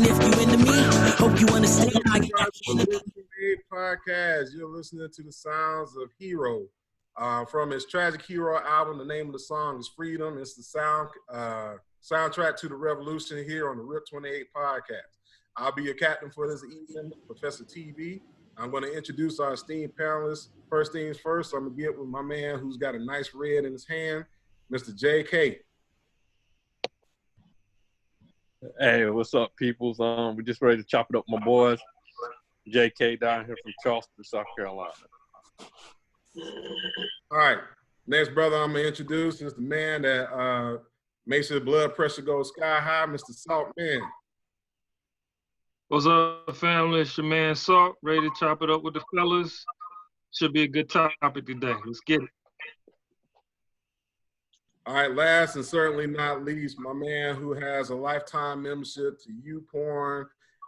And if you into me, hope you understand. I got podcast. You're listening to the sounds of Hero. From his Tragic Hero album, the name of the song is Freedom. It's the soundtrack to the revolution here on the RIP 28 podcast. I'll be your captain for this evening, Professor TV. I'm going to introduce our esteemed panelists. First things first, I'm going to get with my man who's got a nice red in his hand, Mr. JK. Hey, what's up, peoples? We're just ready to chop it up with my boys. JK down here from Charleston, South Carolina. All right. Next brother I'm going to introduce is the man that makes your blood pressure go sky high, Mr. Salt Man. What's up, family? It's your man Salt, ready to chop it up with the fellas. Should be a good topic today. Let's get it. All right, last and certainly not least, my man who has a lifetime membership to YouPorn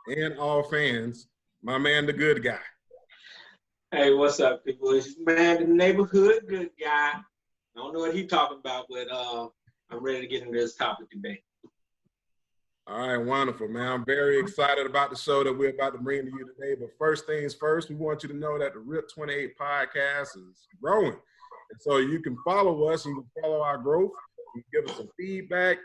and All Fans, my man, the good guy. Hey, what's up, people? It's man, the neighborhood good guy. I don't know what he's talking about, but I'm ready to get into this topic today. All right, wonderful, man. I'm very excited about the show that we're about to bring to you today. But first things first, we want you to know that the RIP 28 podcast is growing. And so you can follow us, you can follow our growth, you can give us some feedback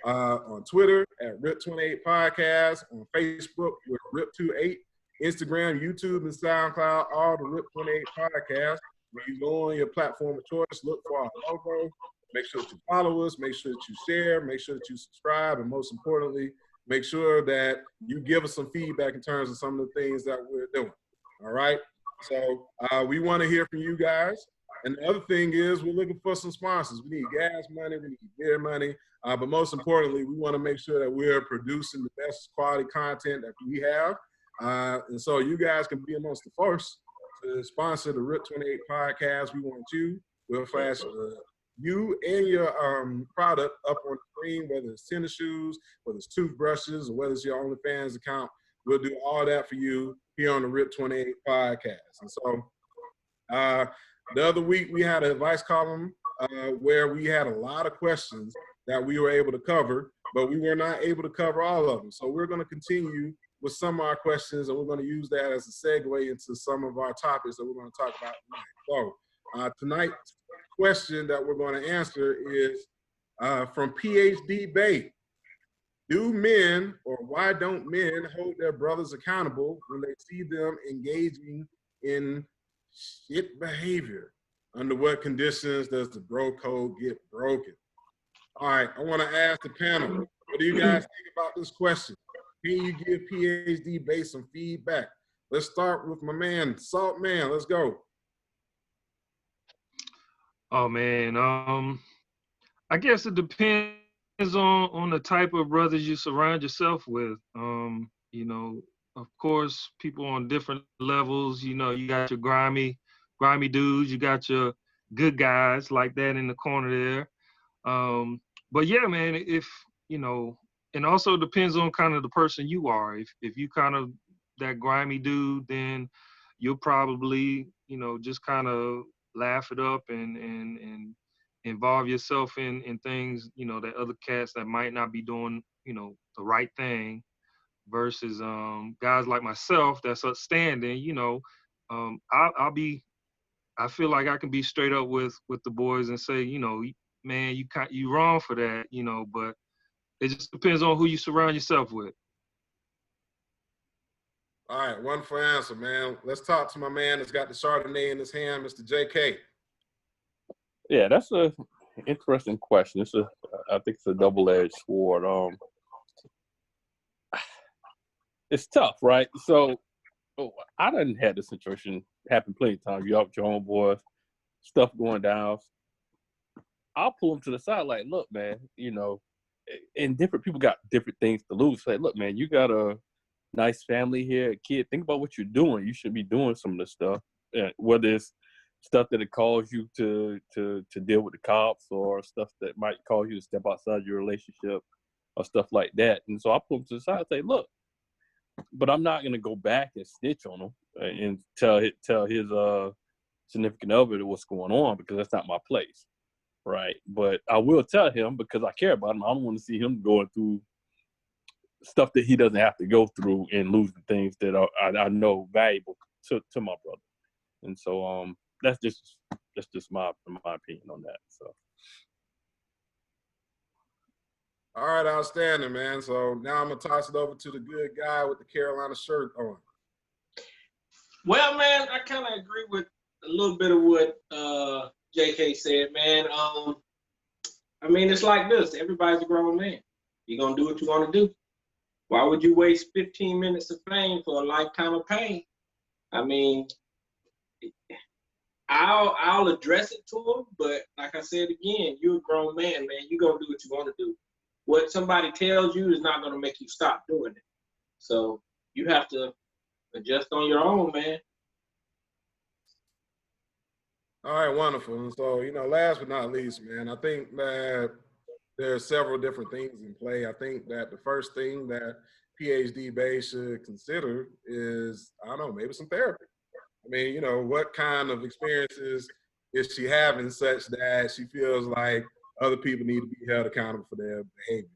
on Twitter at RIP 28 Podcast, on Facebook with RIP 28, Instagram, YouTube, and SoundCloud, all the RIP 28 Podcast. When you go on your platform of choice, look for our logo, make sure that you follow us, make sure that you share, make sure that you subscribe, and most importantly, make sure that you give us some feedback in terms of some of the things that we're doing. All right? So we want to hear from you guys. And the other thing is we're looking for some sponsors. We need gas money, we need beer money, but most importantly, we want to make sure that we're producing the best quality content that we have. And so you guys can be amongst the first to sponsor the RIP 28 podcast. We want you. We'll flash you and your product up on the screen, whether it's tennis shoes, whether it's toothbrushes, or whether it's your OnlyFans account. We'll do all that for you here on the RIP 28 podcast. And so the other week, we had an advice column where we had a lot of questions that we were able to cover, but we were not able to cover all of them. So we're going to continue with some of our questions, and we're going to use that as a segue into some of our topics that we're going to talk about tonight. So tonight's question that we're going to answer is from PhD Bay. Do men, or why don't men hold their brothers accountable when they see them engaging in shit behavior? Under what conditions does the bro code get broken? All right, I want to ask the panel, what do you guys think about this question? Can you give PhD Base some feedback? Let's start with my man, Salt Man. Let's go. Oh man, I guess it depends on the type of brothers you surround yourself with. You know, of course, people on different levels. You know, you got your grimy dudes, you got your good guys like that in the corner there. But yeah, man, if you know, and also depends on kind of the person you are. If you kind of that grimy dude, then you'll probably, you know, just kind of laugh it up and involve yourself in things, you know, that other cats that might not be doing, you know, the right thing, versus guys like myself that's upstanding. You know, I feel like I can be straight up with the boys and say, you know, man, you wrong for that, you know, but it just depends on who you surround yourself with. All right, one for answer, man. Let's talk to my man that's got the Chardonnay in his hand, Mr. JK. Yeah, that's an interesting question. I think it's a double-edged sword. It's tough, right? So I done had this situation happen plenty of times. You out with your own boys, stuff going down. I'll pull them to the side like, look, man, you know, and different people got different things to lose. Say, look, man, you got a nice family here, kid. Think about what you're doing. You should be doing some of this stuff, whether it's stuff that it calls you to deal with the cops, or stuff that might cause you to step outside your relationship, or stuff like that. And so I pull them to the side and say, look, but I'm not gonna go back and snitch on him and tell his significant other what's going on, because that's not my place, right? But I will tell him, because I care about him. I don't want to see him going through stuff that he doesn't have to go through and lose the things that I know valuable to my brother. And so that's just my opinion on that. So. All right, outstanding, man. So now I'm gonna toss it over to the good guy with the Carolina shirt on. Well, man, I kind of agree with a little bit of what JK said, man. I mean, it's like this. Everybody's a grown man. You're going to do what you want to do. Why would you waste 15 minutes of fame for a lifetime of pain? I mean, I'll address it to him, but like I said again, you're a grown man, man. You're going to do what you want to do. What somebody tells you is not going to make you stop doing it. So you have to adjust on your own, man. All right, wonderful. And so, last but not least, man, I think that there are several different things in play. I think that the first thing that PhD Bay should consider is, I don't know, maybe some therapy. I mean, what kind of experiences is she having such that she feels like other people need to be held accountable for their behavior?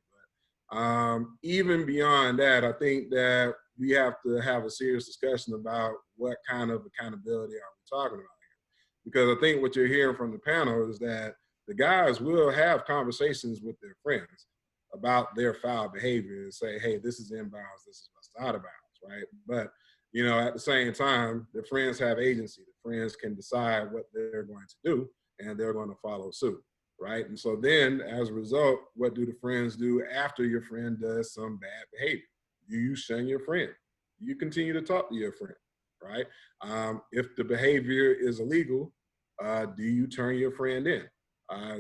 But even beyond that, I think that we have to have a serious discussion about what kind of accountability are we talking about. Because I think what you're hearing from the panel is that the guys will have conversations with their friends about their foul behavior and say, hey, this is inbounds, this is what's out of bounds, right? But, at the same time, the friends have agency. The friends can decide what they're going to do, and they're going to follow suit, right? And so then, as a result, what do the friends do after your friend does some bad behavior? You shun your friend. You continue to talk to your friend, right? If the behavior is illegal, do you turn your friend in?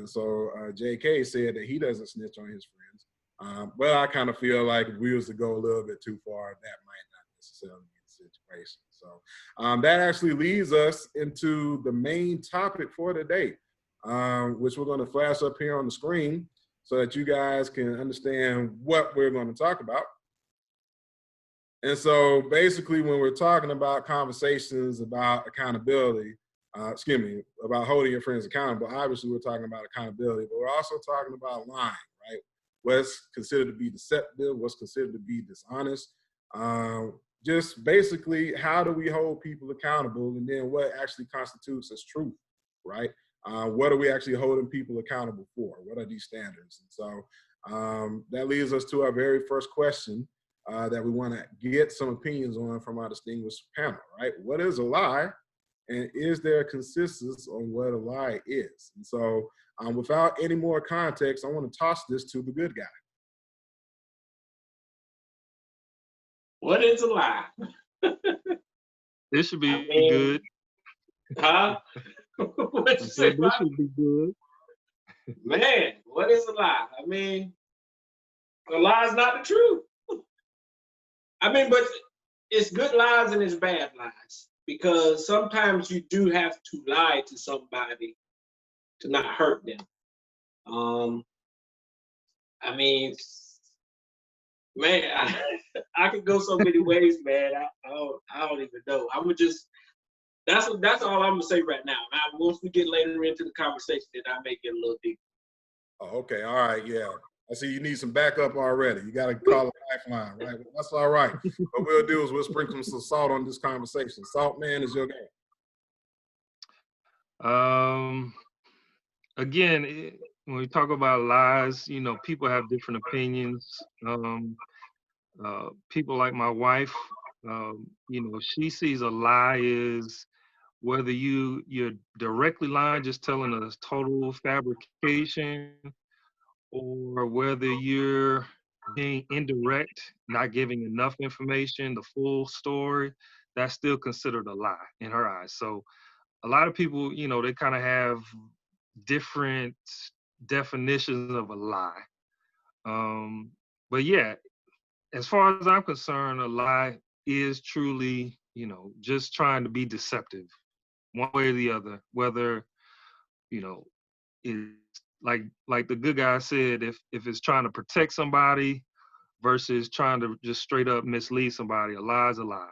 So JK said that he doesn't snitch on his friends. But I kind of feel like if we was to go a little bit too far, that might not necessarily be the situation. So that actually leads us into the main topic for today, which we're going to flash up here on the screen so that you guys can understand what we're going to talk about. And so basically when we're talking about conversations about accountability, about holding your friends accountable, obviously we're talking about accountability, but we're also talking about lying, right? What's considered to be deceptive, what's considered to be dishonest. Just basically, how do we hold people accountable, and then what actually constitutes as truth, right? What are we actually holding people accountable for? What are these standards? And so that leads us to our very first question that we want to get some opinions on from our distinguished panel, right? What is a lie? And is there a consensus on what a lie is? And so without any more context, I want to toss this to the good guy. What is a lie? This should be good. Huh? What you say? This should be good. Man, what is a lie? I mean, a lie is not the truth. I mean, but it's good lies and it's bad lies, because sometimes you do have to lie to somebody to not hurt them. I mean, man, I could go so many ways, man. I don't even know. I would just, that's all I'm gonna say right now. Now, once we get later into the conversation, then I may get a little deeper. Oh, okay, all right, yeah. I see you need some backup already. You got to call a lifeline, right? That's all right. What we'll do is we'll sprinkle some salt on this conversation. Salt Man is your game. Again, when we talk about lies, people have different opinions. People like my wife, she sees a lie is whether you're directly lying, just telling a total fabrication, or whether you're being indirect, not giving enough information, the full story, that's still considered a lie in her eyes. So a lot of people, they kind of have different definitions of a lie. But yeah, as far as I'm concerned, a lie is truly, just trying to be deceptive one way or the other, whether, it's like the good guy said, if it's trying to protect somebody versus trying to just straight up mislead somebody, a lie is a lie.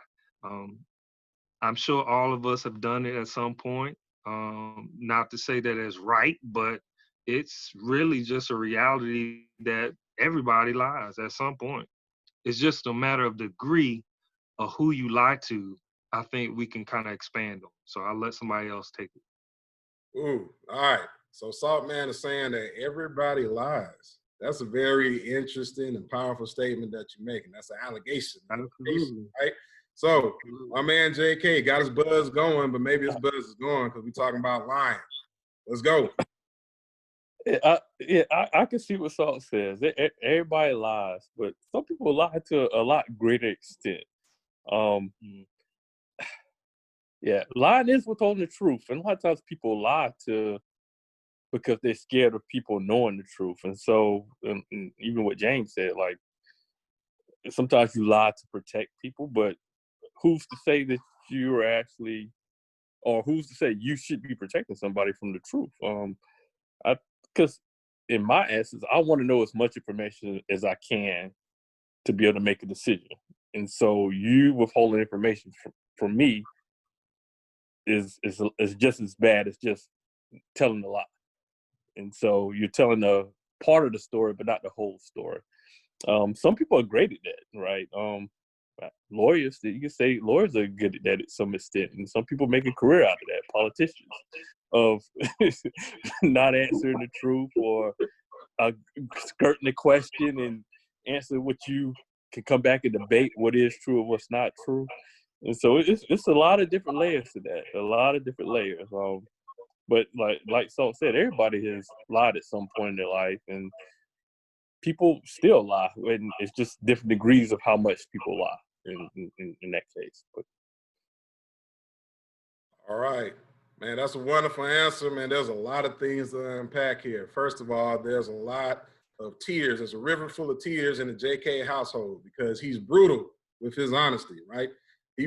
I'm sure all of us have done it at some point. Not to say that it's right, but it's really just a reality that everybody lies at some point. It's just a matter of degree of who you lie to. I think we can kind of expand on. So I'll let somebody else take it. Ooh, all right. So Saltman is saying that everybody lies. That's a very interesting and powerful statement that you're making. That's an allegation, Absolutely. right? So my man JK got his buzz going, but maybe his buzz is gone because we're talking about lying. Let's go. I can see what Salt says. Everybody lies, but some people lie to a lot greater extent. Yeah, lying is withholding the truth, and a lot of times people lie because they're scared of people knowing the truth. And so, and even what James said, like sometimes you lie to protect people, but who's to say that you're actually, or who's to say you should be protecting somebody from the truth? Because in my essence, I want to know as much information as I can to be able to make a decision. And so you withholding information from me is just as bad as just telling a lie. And so you're telling a part of the story, but not the whole story. Some people are great at that, right? Lawyers, you can say lawyers are good at that at some extent, and some people make a career out of that. Politicians, of not answering the truth or skirting the question and answer what you can come back and debate what is true and what's not true. And so it's a lot of different layers to that, a lot of different layers. But like Salt said, everybody has lied at some point in their life, and people still lie, and it's just different degrees of how much people lie in that case. But. All right, man, that's a wonderful answer, man. There's a lot of things to unpack here. First of all, there's a lot of tears. There's a river full of tears in the JK household because he's brutal with his honesty, right? He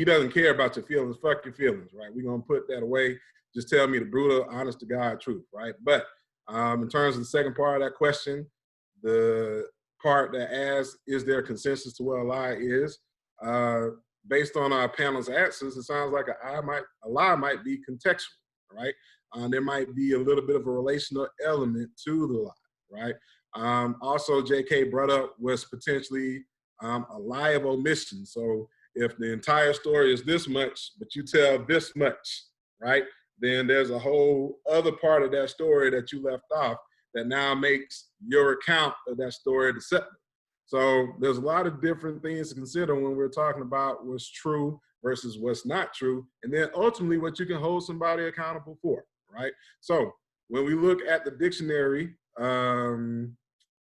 doesn't care about your feelings. Fuck your feelings, right? We're gonna put that away. Just tell me the brutal, honest to God truth, right? But in terms of the second part of that question, the part that asks, is there consensus to what a lie is? Based on our panel's answers, it sounds like a lie might be contextual, right? There might be a little bit of a relational element to the lie, right? Also, JK brought up was potentially a lie of omission. So if the entire story is this much, but you tell this much, right? Then there's a whole other part of that story that you left off that now makes your account of that story deceptive. So there's a lot of different things to consider when we're talking about what's true versus what's not true, and then ultimately what you can hold somebody accountable for, right? So when we look at the dictionary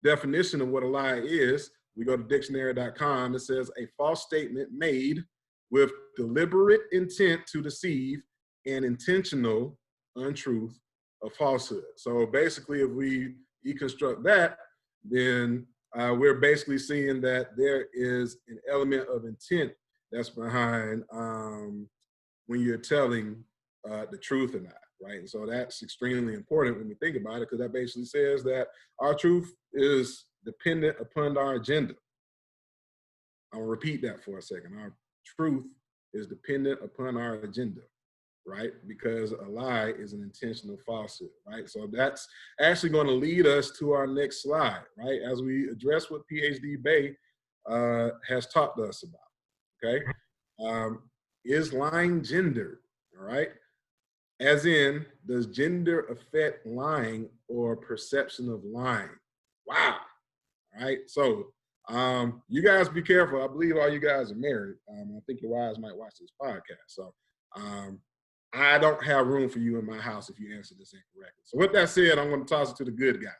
definition of what a lie is, we go to dictionary.com. It says a false statement made with deliberate intent to deceive and intentional untruth or falsehood. So basically, if we deconstruct that, then we're basically seeing that there is an element of intent that's behind when you're telling the truth or not, right? And so that's extremely important when we think about it, because that basically says that our truth is dependent upon our agenda. I'll repeat that for a second. Our truth is dependent upon our agenda, right? Because a lie is an intentional falsehood, right? So that's actually going to lead us to our next slide, right? As we address what PhD Bay has taught us about, okay? Is lying gendered, all right? As in, does gender affect lying or perception of lying? Wow, all right? So you guys be careful. I believe all you guys are married. I think your wives might watch this podcast. So I don't have room for you in my house if you answer this incorrectly. So with that said, I'm going to toss it to the good guy.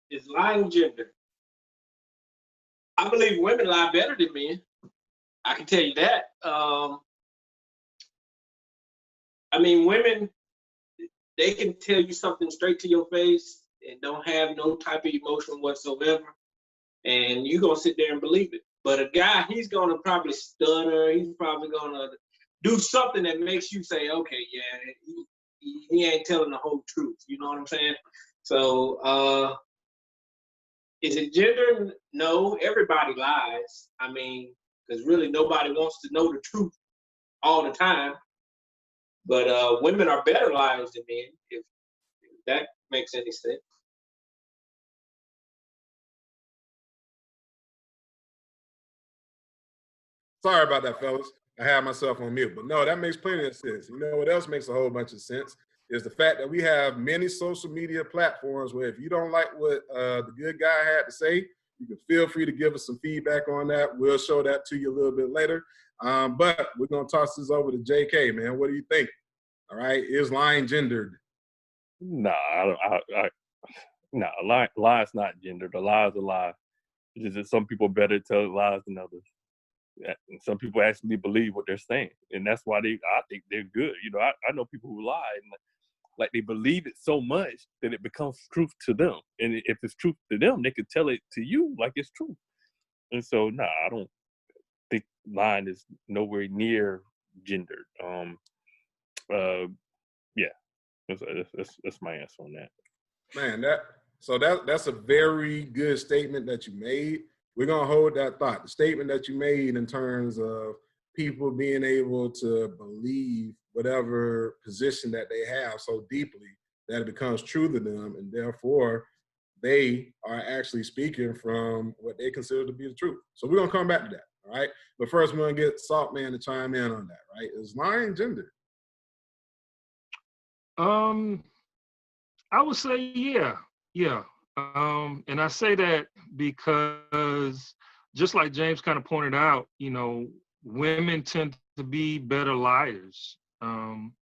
Is lying gender? I believe women lie better than men. I can tell you that. I mean, women, they can tell you something straight to your face and don't have no type of emotion whatsoever. And you're going to sit there and believe it. But a guy, he's going to probably stutter. He's probably going to do something that makes you say, okay, yeah, he ain't telling the whole truth. You know what I'm saying? So is it gender? No, everybody lies. I mean, because really nobody wants to know the truth all the time. But women are better liars than men, if that makes any sense. Sorry about that, fellas. I had myself on mute, but no, that makes plenty of sense. You know what else makes a whole bunch of sense is the fact that we have many social media platforms where if you don't like what the good guy had to say, you can feel free to give us some feedback on that. We'll show that to you a little bit later. But we're gonna toss this over to JK, man. What do you think? All right, is lying gendered? Nah, a lie is not gendered. A lie is a lie. It's just that some people better tell lies than others. And some people actually believe what they're saying, and that's why I think they're good. You know, I know people who lie, and like they believe it so much that it becomes truth to them. And if it's truth to them, they could tell it to you like it's true. And so, I don't think lying is nowhere near gendered. Yeah, that's my answer on that. Man, that's a very good statement that you made. We're gonna hold that thought. The statement that you made in terms of people being able to believe whatever position that they have so deeply that it becomes true to them, and therefore they are actually speaking from what they consider to be the truth. So we're gonna come back to that, all right? But first, we're gonna get Salt Man to chime in on that, right? Is lying gendered? I would say yeah. And I say that because just like James kind of pointed out, you know, women tend to be better liars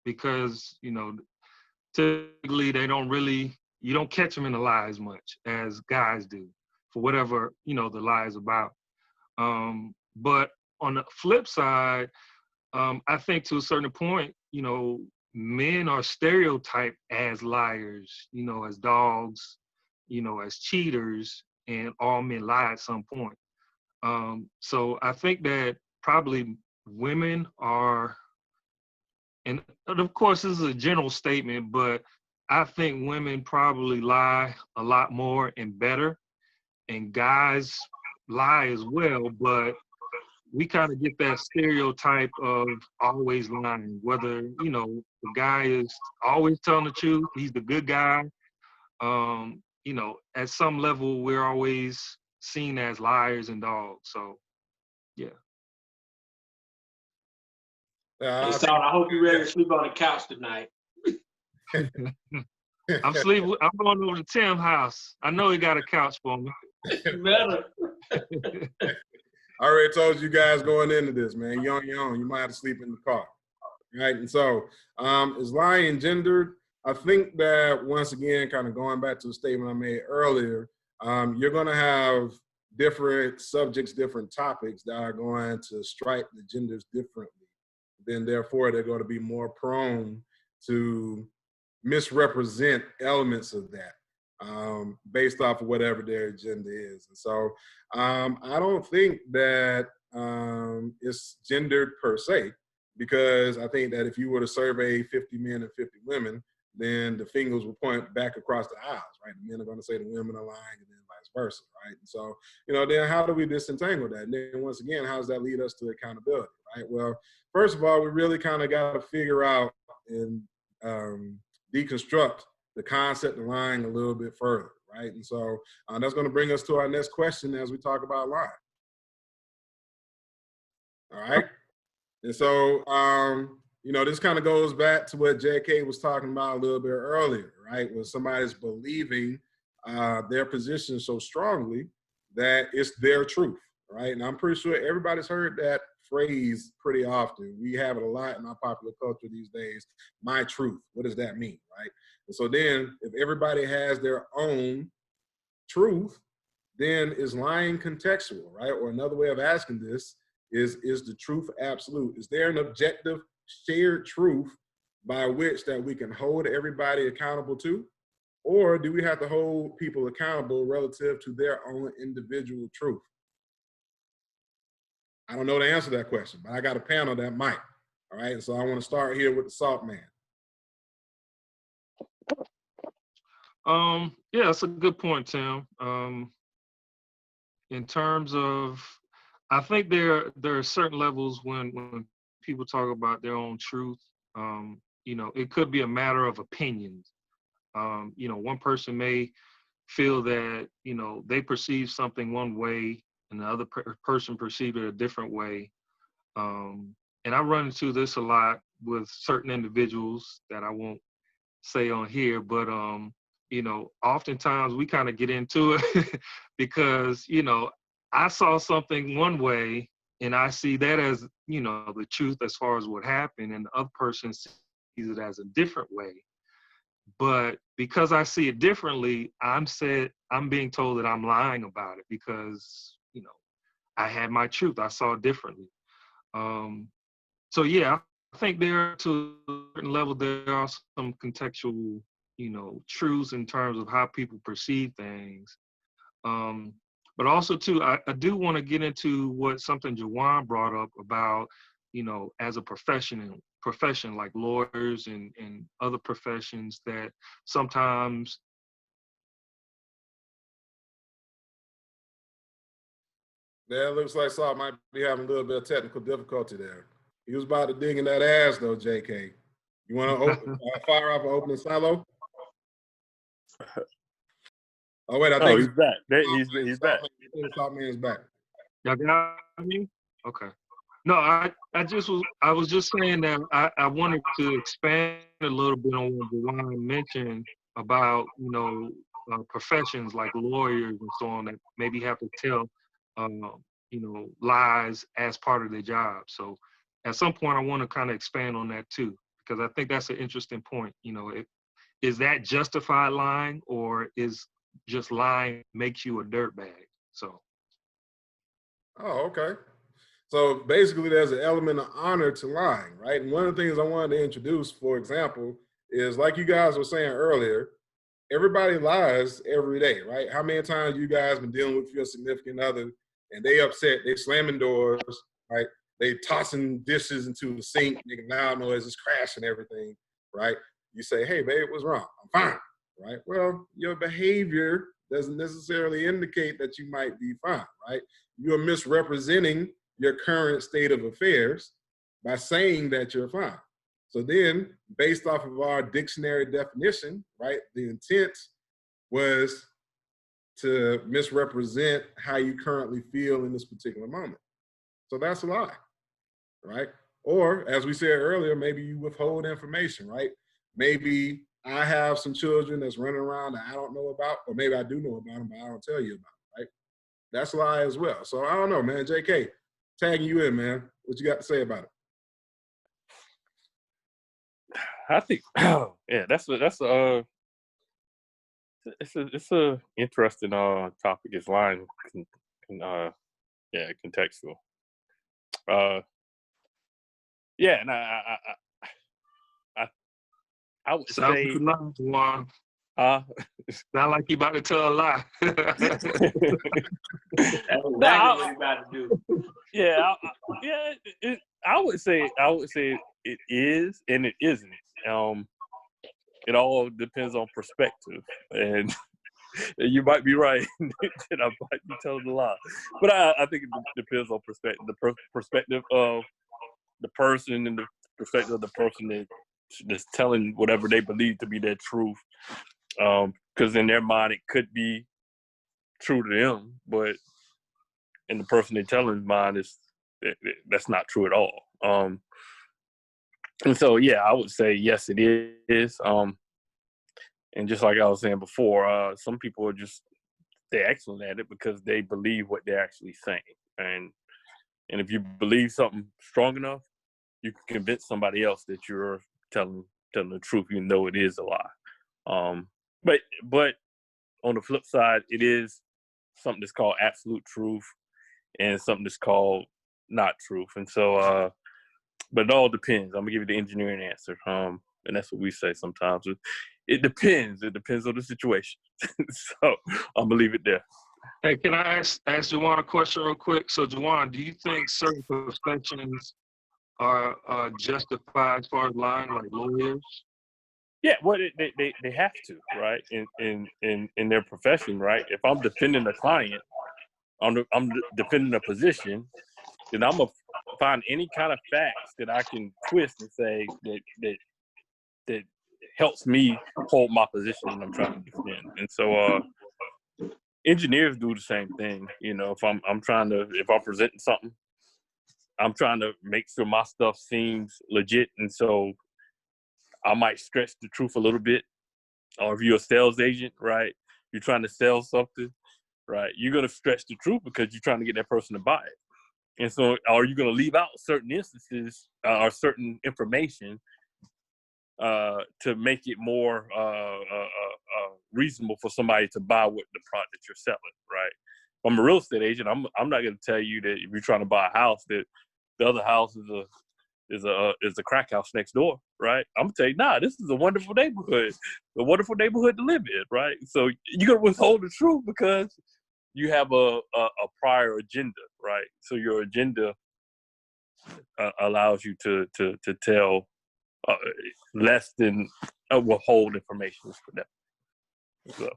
because, you know, typically you don't catch them in the lie as much as guys do for whatever, you know, the lie is about. But on the flip side, I think to a certain point, you know, men are stereotyped as liars, you know, as dogs, you know, as cheaters, and all men lie at some point. So I think that probably women are, and of course this is a general statement, but I think women probably lie a lot more and better, and guys lie as well, but we kind of get that stereotype of always lying, whether, you know, the guy is always telling the truth, he's the good guy. You know, at some level, we're always seen as liars and dogs. So, yeah. Hey, Salt, I hope you're ready to sleep on the couch tonight. I'm going over to Tim's house. I know he got a couch for me. You better. I already told you guys going into this, man. You're on your own. You might have to sleep in the car, right? And so, is lying gendered? I think that once again, kind of going back to the statement I made earlier, you're going to have different subjects, different topics that are going to strike the genders differently. Then, therefore, they're going to be more prone to misrepresent elements of that. Based off of whatever their agenda is. And so I don't think that it's gendered per se, because I think that if you were to survey 50 men and 50 women, then the fingers will point back across the aisles, right? The men are going to say the women are lying, and then vice versa, right? And so, you know, then how do we disentangle that? And then once again, how does that lead us to accountability, right? Well, first of all, we really kind of got to figure out and deconstruct the concept of lying a little bit further, right? And so that's going to bring us to our next question as we talk about lying. All right. And so, you know, this kind of goes back to what JK was talking about a little bit earlier, right? When somebody's believing their position so strongly that it's their truth, right? And I'm pretty sure everybody's heard that phrase pretty often. We have it a lot in our popular culture these days. My truth. What does that mean, right? And so then if everybody has their own truth, then is lying contextual, right? Or another way of asking this is the truth absolute? Is there an objective shared truth by which that we can hold everybody accountable to? Or do we have to hold people accountable relative to their own individual truth? I don't know the answer to that question, but I got a panel that might. All right, and so I want to start here with the Salt Man. Yeah, that's a good point, Tim. In terms of, I think there are certain levels when people talk about their own truth. You know, it could be a matter of opinions. You know, one person may feel that, you know, they perceive something one way and the other person perceive it a different way. And I run into this a lot with certain individuals that I won't say on here, but you know, oftentimes we kind of get into it because, you know, I saw something one way and I see that as, you know, the truth as far as what happened, and the other person sees it as a different way. But because I see it differently, I'm being told that I'm lying about it because, you know, I had my truth. I saw it differently. So yeah, I think there, to a certain level, there are some contextual, you know, truths in terms of how people perceive things. But also too, I do want to get into what something Jawan brought up about, you know, as a profession like lawyers and other professions, that sometimes. Yeah, it looks like Saul might be having a little bit of technical difficulty there. He was about to dig in that ass, though, JK. You want to fire off an opening silo? Oh, wait, I think he's back. He's back. Top man's back. Y'all got me? Okay. No, I was just saying that I wanted to expand a little bit on what Jawan mentioned about, you know, professions like lawyers and so on that maybe have to tell, you know, lies as part of their job. So at some point, I want to kind of expand on that too, because I think that's an interesting point. You know, is that justified lying, or is just lying makes you a dirtbag? So. Oh, okay. So basically, there's an element of honor to lying, right? And one of the things I wanted to introduce, for example, is like you guys were saying earlier, everybody lies every day, right? How many times you guys been dealing with your significant other and they upset, they slamming doors, right? They tossing dishes into the sink, making loud noises, crashing everything, right? You say, hey, babe, what's wrong? I'm fine, right? Well, your behavior doesn't necessarily indicate that you might be fine, right? You're misrepresenting your current state of affairs by saying that you're fine. So then, based off of our dictionary definition, right, the intent was to misrepresent how you currently feel in this particular moment. So that's a lie, right? Or, as we said earlier, maybe you withhold information, right? Maybe I have some children that's running around that I don't know about, or maybe I do know about them, but I don't tell you about them, right? That's a lie as well. So I don't know, man. JK, tagging you in, man. What you got to say about it? I think, yeah, it's a interesting topic. It's lying, contextual. Yeah, and I would say, Sound like you about to tell a lie. That's exactly what you about to do. Yeah, I would say it is and it isn't. It all depends on perspective, and you might be right, and I might be telling a lie. But I think it depends on perspective. The perspective of the person and the perspective of the person that's telling whatever they believe to be their truth. Because in their mind, it could be true to them, but in the person they're telling mind, that's not true at all. And so, yeah, I would say yes, it is. And just like I was saying before, some people they're excellent at it because they believe what they're actually saying. And if you believe something strong enough, you can convince somebody else that you're telling the truth, even though it is a lie. But on the flip side, it is something that's called absolute truth and something that's called not truth. And so, but it all depends. I'm gonna give you the engineering answer. And that's what we say sometimes. It depends. It depends on the situation. So I'm gonna leave it there. Hey, can I ask Jawan a question real quick? So Jawan, do you think certain professions are justified as far as lying, like lawyers? Yeah, well, they have to, right? In their profession, right? If I'm defending a client, I'm defending a position, then I'm gonna find any kind of facts that I can twist and say that helps me hold my position when I'm trying to defend. And so engineers do the same thing. You know, if I'm presenting something, I'm trying to make sure my stuff seems legit, and so I might stretch the truth a little bit. Or if you're a sales agent, right, you're trying to sell something, right, you're going to stretch the truth because you're trying to get that person to buy it. And so are you going to leave out certain instances or certain information to make it more reasonable for somebody to buy what the product that you're selling, right? If I'm a real estate agent, I'm not going to tell you that if you're trying to buy a house that the other house is a crack house next door, right? I'm gonna tell you, nah, this is a wonderful neighborhood to live in, right? So you're gonna withhold the truth because you have a prior agenda, right? So your agenda allows you to tell less than withhold information for them. So.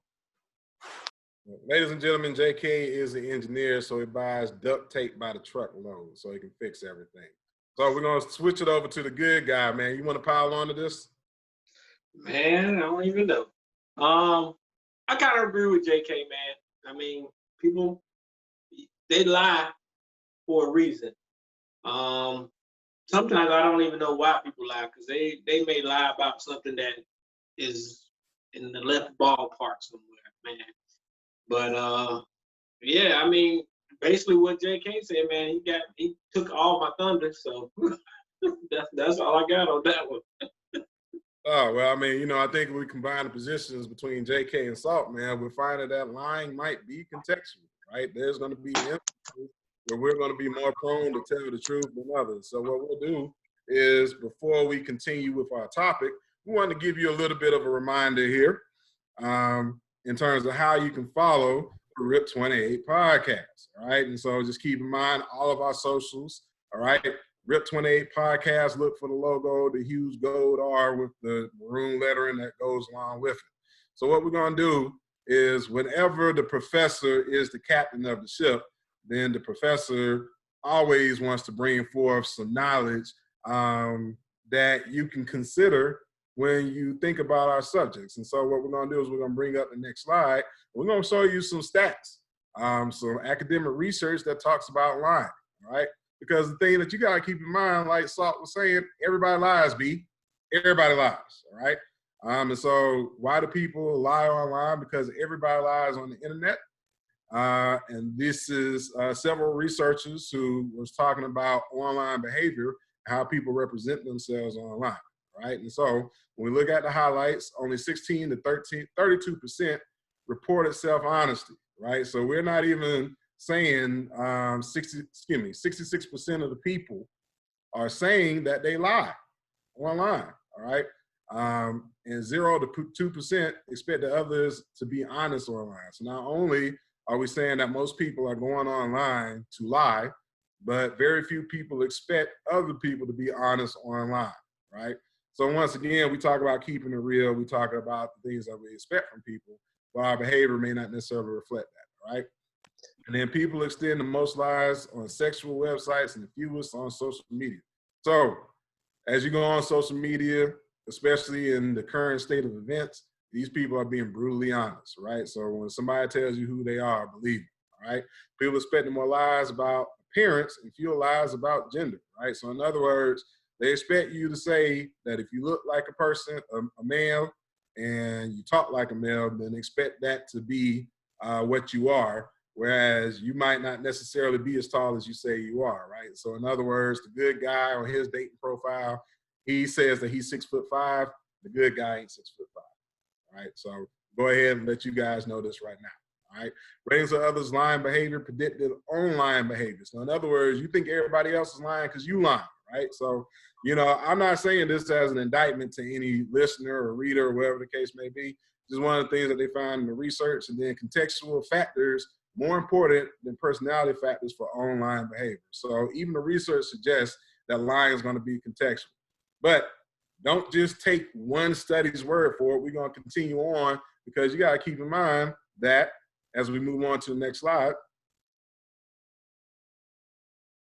Ladies and gentlemen, JK is an engineer, so he buys duct tape by the truckload so he can fix everything. So we're going to switch it over to the good guy, man. You want to pile on to this? Man, I don't even know. I kind of agree with JK, man. I mean, people, they lie for a reason. Sometimes I don't even know why people lie, because they may lie about something that is in the left ballpark somewhere, man. But yeah, I mean, basically what JK said, man, he took all my thunder, so that's all I got on that one. Oh, well, I mean, you know, I think if we combine the positions between JK and Salt, man, we're finding that lying might be contextual, right? There's going to be instances where we're going to be more prone to tell the truth than others. So what we'll do is, before we continue with our topic, we want to give you a little bit of a reminder here in terms of how you can follow the RIP 28 podcast, all right? And so just keep in mind all of our socials, all right? RIP 28 podcast, look for the logo, the huge gold R with the maroon lettering that goes along with it. So what we're going to do is, whenever the professor is the captain of the ship, then the professor always wants to bring forth some knowledge that you can consider when you think about our subjects. And so what we're going to do is we're going to bring up the next slide. We're going to show you some stats, some academic research that talks about lying, right? Because the thing that you got to keep in mind, like Salt was saying, everybody lies, B. Everybody lies, all right? And so why do people lie online? Because everybody lies on the internet. And this is several researchers who was talking about online behavior, how people represent themselves online, right? And so when we look at the highlights, only 16 to 32% reported self-honesty, right? So we're not even saying 66% of the people are saying that they lie online, all right? And 0 to 2% expect the others to be honest online. So not only are we saying that most people are going online to lie, but very few people expect other people to be honest online, right? So once again, we talk about keeping it real. We talk about the things that we expect from people, but our behavior may not necessarily reflect that, right? And then people extend the most lies on sexual websites and the fewest on social media. So as you go on social media, especially in the current state of events, these people are being brutally honest, right? So when somebody tells you who they are, believe them, all right? People expect more lies about appearance and fewer lies about gender, right? So in other words, they expect you to say that if you look like a person, a male, and you talk like a male, then expect that to be what you are, whereas you might not necessarily be as tall as you say you are, right? So in other words, the good guy on his dating profile, he says that he's 6'5". The good guy ain't 6'5". All right, so go ahead and let you guys know this right now. All right, ratings of others' lying behavior predicted online behavior. So in other words, you think everybody else is lying because you lying, right? So, you know, I'm not saying this as an indictment to any listener or reader or whatever the case may be. Just one of the things that they found in the research, and then contextual factors more important than personality factors for online behavior. So even the research suggests that lying is going to be contextual. But don't just take one study's word for it. We're going to continue on, because you got to keep in mind that as we move on to the next slide,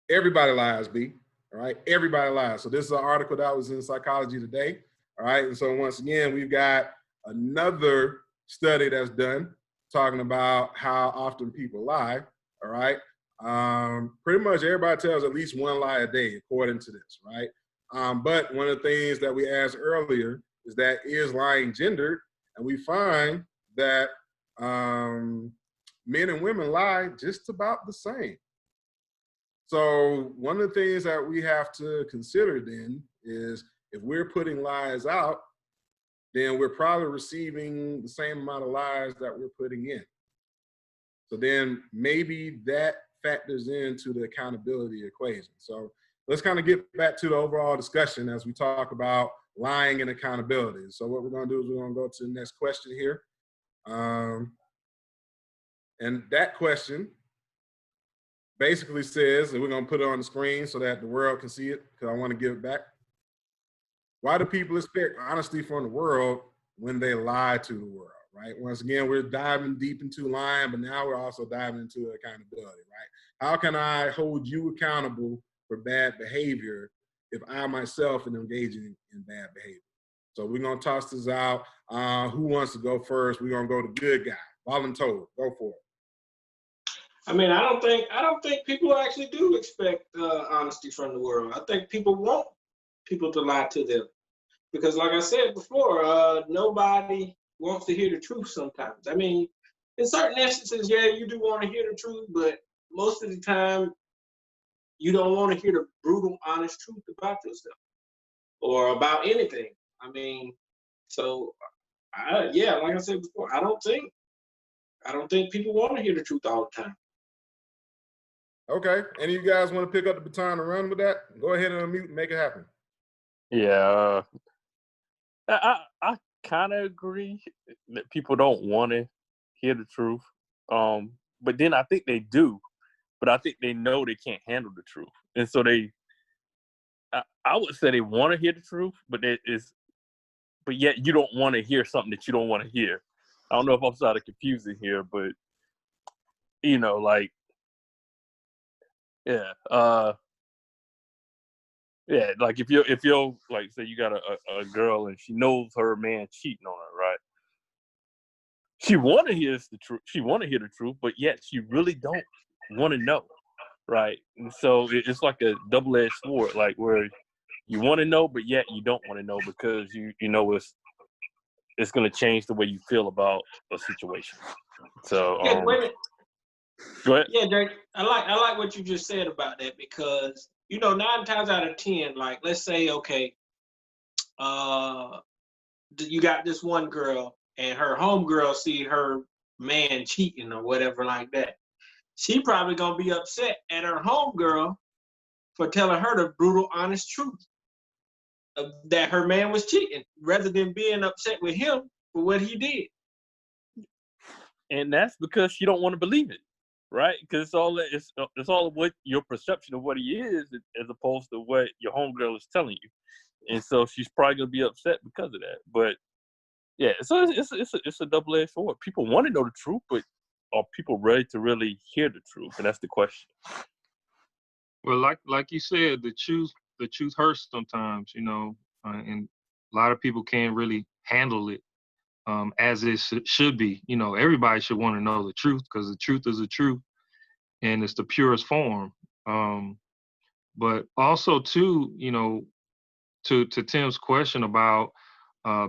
everybody lies, B. All right, everybody lies. So this is an article that was in Psychology Today. All right, and so once again, we've got another study that's done talking about how often people lie. All right, Pretty much everybody tells at least one lie a day, according to this, right? But one of the things that we asked earlier is that is lying gendered? And we find that men and women lie just about the same. So one of the things that we have to consider then is if we're putting lies out, then we're probably receiving the same amount of lies that we're putting in. So then maybe that factors into the accountability equation. So let's kind of get back to the overall discussion as we talk about lying and accountability. So what we're going to do is we're going to go to the next question here. And that question basically says, and we're going to put it on the screen so that the world can see it because I want to give it back. Why do people expect honesty from the world when they lie to the world, right? Once again, we're diving deep into lying, but now we're also diving into accountability, right? How can I hold you accountable for bad behavior if I myself am engaging in bad behavior? So we're going to toss this out. Who wants to go first? We're going to go to good guy. Volunteer, go for it. I mean, I don't think people actually do expect honesty from the world. I think people want people to lie to them because, like I said before, nobody wants to hear the truth sometimes. I mean, in certain instances, yeah, you do want to hear the truth, but most of the time, you don't want to hear the brutal, honest truth about yourself or about anything. I mean, so yeah, like I said before, I don't think people want to hear the truth all the time. Okay. Any of you guys want to pick up the baton and run with that? Go ahead and unmute and make it happen. Yeah, I kind of agree that people don't want to hear the truth. But then I think they do, but I think they know they can't handle the truth, and so I would say they want to hear the truth, but yet you don't want to hear something that you don't want to hear. I don't know if I'm sort of confusing here, but like. Yeah. Yeah. Like if you're like say you got a girl and she knows her man cheating on her, right? She want to hear the truth. She want to hear the truth, but yet she really don't want to know, right? And so it's like a double-edged sword, like where you want to know, but yet you don't want to know because you know it's going to change the way you feel about a situation. So Yeah, wait a minute. Go ahead. Yeah, Drake, I like what you just said about that because 9 times out of 10, like let's say, okay, you got this one girl and her homegirl see her man cheating or whatever like that. She probably gonna be upset at her homegirl for telling her the brutal, honest truth that her man was cheating, rather than being upset with him for what he did. And that's because she don't want to believe it. Right, because it's all of what your perception of what he is, as opposed to what your homegirl is telling you, and so she's probably gonna be upset because of that. But yeah, so it's a double-edged sword. People want to know the truth, but are people ready to really hear the truth? And that's the question. Well, like you said, the truth hurts sometimes, and a lot of people can't really handle it as it should be. Everybody should want to know the truth because the truth is the truth, and it's the purest form. But also, too, to Tim's question about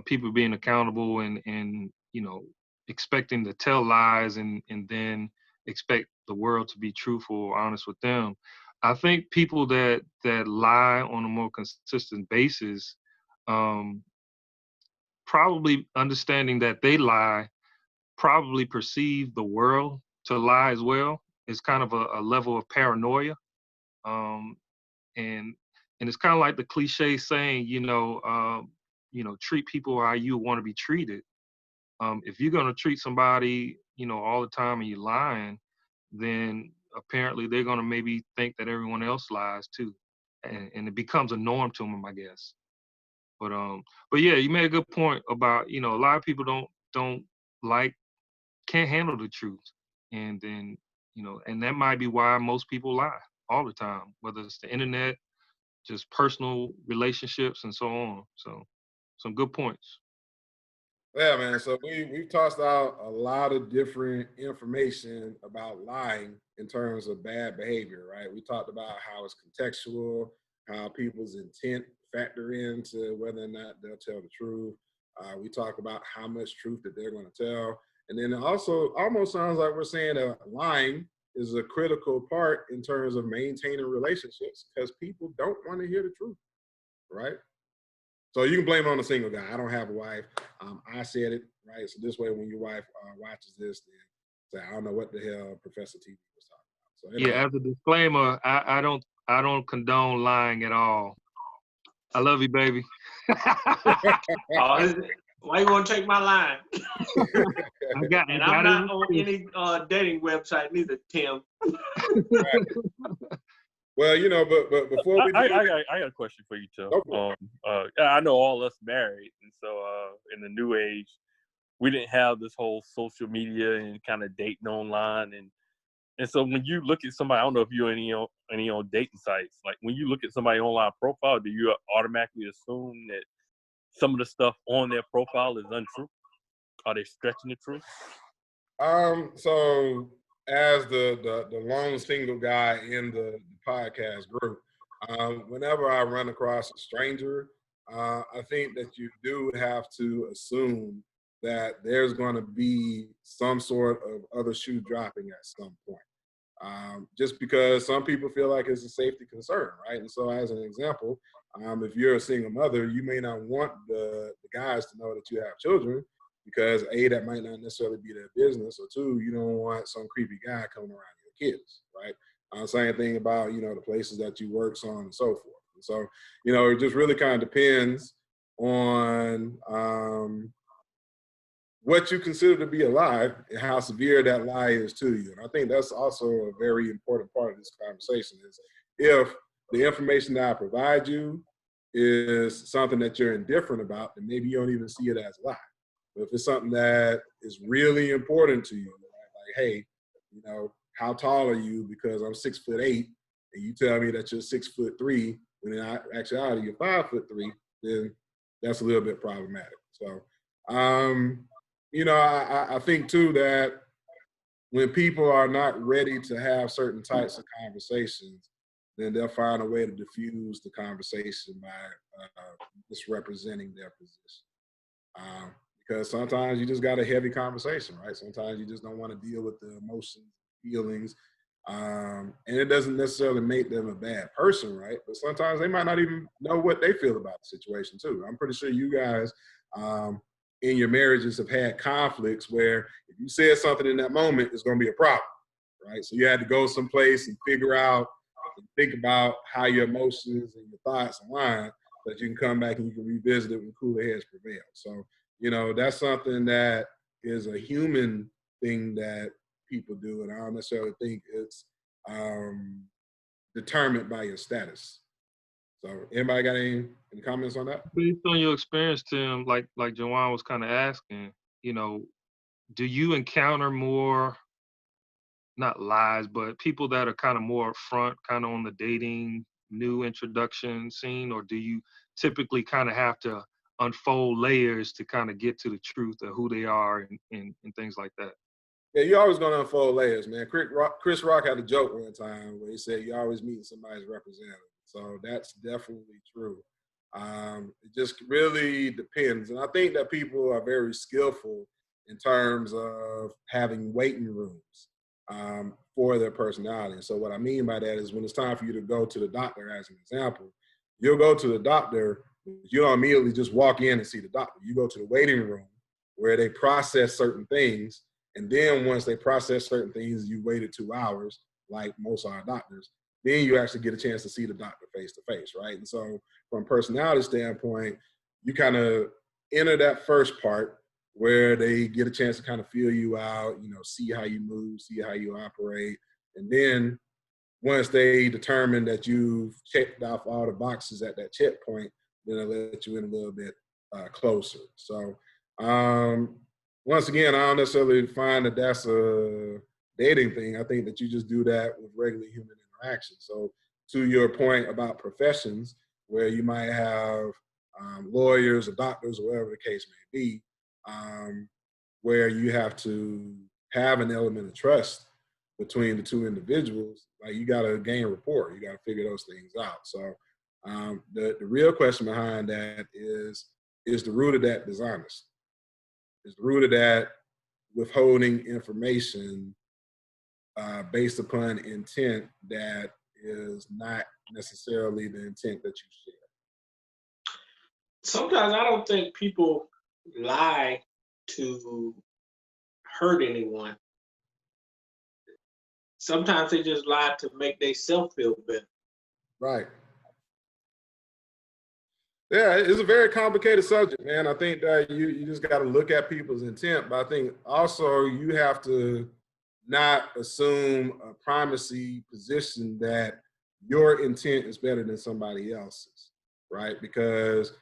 people being accountable and expecting to tell lies and then expect the world to be truthful or honest with them. I think people that lie on a more consistent basis, probably understanding that they lie, probably perceive the world to lie as well. It's kind of a level of paranoia, and it's kind of like the cliche saying, treat people how you want to be treated. If you're gonna treat somebody, all the time and you're lying, then apparently they're gonna maybe think that everyone else lies too, and it becomes a norm to them, I guess. But yeah, you made a good point about a lot of people don't can't handle the truth, and then and that might be why most people lie all the time, whether it's the internet, just personal relationships, and so on. So some good points. Yeah, man. So we've tossed out a lot of different information about lying in terms of bad behavior, right? We talked about how it's contextual, how people's intent factor into whether or not they'll tell the truth. We talk about how much truth that they're going to tell, and then it also almost sounds like we're saying that lying is a critical part in terms of maintaining relationships because people don't want to hear the truth, right? So you can blame it on a single guy. I don't have a wife. I said it, right? So this way, when your wife watches this, then say, I don't know what the hell Professor TV was talking about. So it Yeah, ain't. as a disclaimer, I don't condone lying at all. I love you, baby. Why you want to take my line? I got And I I'm got not it. on any dating website neither, Tim. Well, but before we do, I got a question for you, too. go for I know all us married, and so in the new age, we didn't have this whole social media and kind of dating online, and so when you look at somebody, I don't know if you're any on dating sites. Like when you look at somebody's online profile, do you automatically assume that some of the stuff on their profile is untrue? Are they stretching the truth? So as the lone single guy in the podcast group, whenever I run across a stranger, I think that you do have to assume that there's going to be some sort of other shoe dropping at some point. Just because some people feel like it's a safety concern, right? And so, as an example, if you're a single mother, you may not want the guys to know that you have children because A, that might not necessarily be their business, or two, you don't want some creepy guy coming around your kids, right? Same thing about, the places that you work, so on and so forth. And so, it just really kind of depends on what you consider to be a lie and how severe that lie is to you. And I think that's also a very important part of this conversation is if the information that I provide you is something that you're indifferent about, then maybe you don't even see it as a lie. But if it's something that is really important to you, right? Like, hey, how tall are you? Because I'm 6'8", and you tell me that you're 6'3", when in actuality you're 5'3", then that's a little bit problematic. So, I think too that when people are not ready to have certain types of conversations, then they'll find a way to diffuse the conversation by misrepresenting their position. Because sometimes you just got a heavy conversation, right? Sometimes you just don't want to deal with the emotions, feelings, and it doesn't necessarily make them a bad person, right? But sometimes they might not even know what they feel about the situation too. I'm pretty sure you guys in your marriages have had conflicts where if you said something in that moment, it's going to be a problem, right? So you had to go someplace and figure out and think about how your emotions and your thoughts align, so that you can come back and you can revisit it when cooler heads prevail. So, that's something that is a human thing that people do, and I don't necessarily think it's determined by your status. So, anybody got any comments on that? Based on your experience, Tim, like Jawan was kind of asking, do you encounter more, not lies, but people that are kind of more upfront, kind of on the dating new introduction scene, or do you typically kind of have to unfold layers to kind of get to the truth of who they are and things like that? Yeah, you're always going to unfold layers, man. Chris Rock had a joke one time where he said you're always meeting somebody's representative. So that's definitely true. It just really depends. And I think that people are very skillful in terms of having waiting rooms for their personality. And so what I mean by that is when it's time for you to go to the doctor, as an example, you'll go to the doctor, you don't immediately just walk in and see the doctor. You go to the waiting room where they process certain things. And then once they process certain things, you waited 2 hours, like most of our doctors, then you actually get a chance to see the doctor face to face, right? And so from a personality standpoint, you kind of enter that first part where they get a chance to kind of feel you out, see how you move, see how you operate. And then once they determine that you've checked off all the boxes at that checkpoint, then they'll let you in a little bit closer. So once again, I don't necessarily find that that's a dating thing. I think that you just do that with regular human interaction. So to your point about professions, where you might have lawyers or doctors or whatever the case may be, where you have to have an element of trust between the two individuals. Like you got to gain rapport. You got to figure those things out. So the real question behind that is the root of that dishonest? Is the root of that withholding information based upon intent that is not necessarily the intent that you share? Sometimes I don't think people lie to hurt anyone. Sometimes they just lie to make themselves feel better. Right. Yeah, it's a very complicated subject, man. I think that you just got to look at people's intent, but I think also you have to not assume a primacy position that your intent is better than somebody else's, right? Because